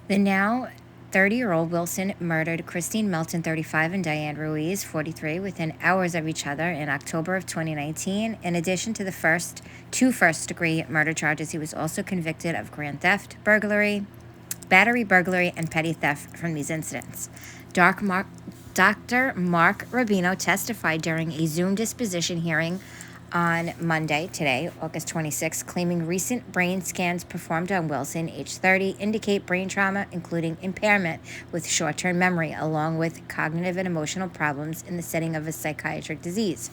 The now 30-year-old Wilson murdered Christine Melton, 35, and Diane Ruiz, 43, within hours of each other in October of 2019. In addition to the two first-degree murder charges, he was also convicted of grand theft, burglary, battery, burglary, and petty theft from these incidents. Dr. Mark Rubino testified during a Zoom disposition hearing on Monday, today, August 26, claiming recent brain scans performed on Wilson, age 30, indicate brain trauma, including impairment with short-term memory, along with cognitive and emotional problems in the setting of a psychiatric disease.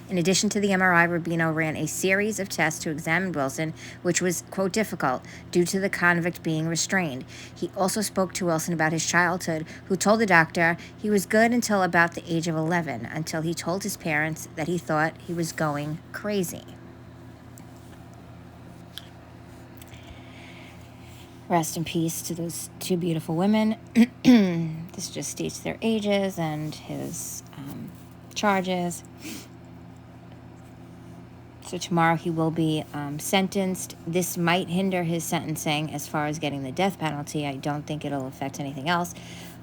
In addition to the MRI, Rubino ran a series of tests to examine Wilson, which was, quote, difficult due to the convict being restrained. He also spoke to Wilson about his childhood, who told the doctor he was good until about the age of 11, until he told his parents that he thought he was going crazy. Rest in peace to those two beautiful women. This just states their ages and his charges. So tomorrow he will be sentenced. This might hinder his sentencing as far as getting the death penalty. I don't think it'll affect anything else.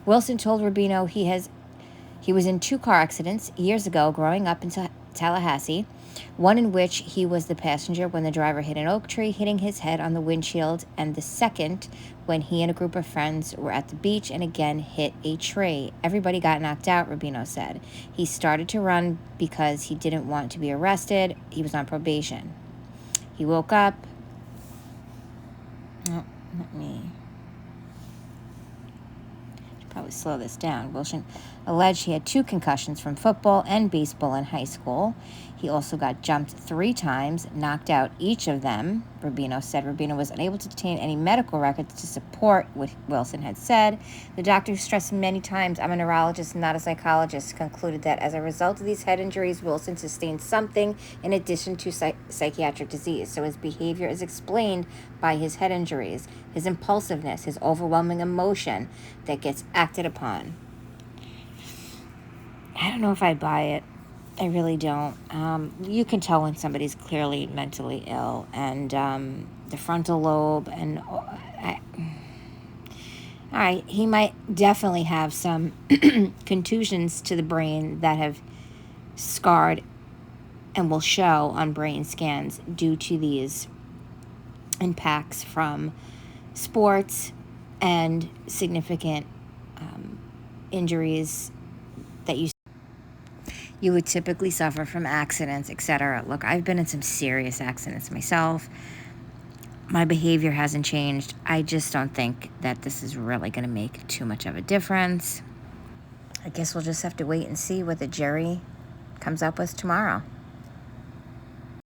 Wilson told Rubino he was in 2 car accidents years ago growing up in Tallahassee, one in which he was the passenger when the driver hit an oak tree, hitting his head on the windshield, and the second when he and a group of friends were at the beach and again hit a tree. Everybody got knocked out, Rubino said. He started to run because he didn't want to be arrested. He was on probation. He woke up. Oh, let me probably slow this down. Wilson alleged he had 2 concussions from football and baseball in high school. He also got jumped 3 times, knocked out each of them. Rubino said Rubino was unable to obtain any medical records to support what Wilson had said. The doctor, who stressed many times, "I'm a neurologist, not a psychologist," concluded that as a result of these head injuries, Wilson sustained something in addition to psychiatric disease. So his behavior is explained by his head injuries, his impulsiveness, his overwhelming emotion that gets acted upon. I don't know if I buy it. I really don't. You can tell when somebody's clearly mentally ill, and the frontal lobe, and all right, he might definitely have some contusions to the brain that have scarred and will show on brain scans due to these impacts from sports and significant injuries that you would typically suffer from accidents, etc. Look, I've been in some serious accidents myself. My behavior hasn't changed. I just don't think that this is really going to make too much of a difference. I guess we'll just have to wait and see what the jury comes up with tomorrow.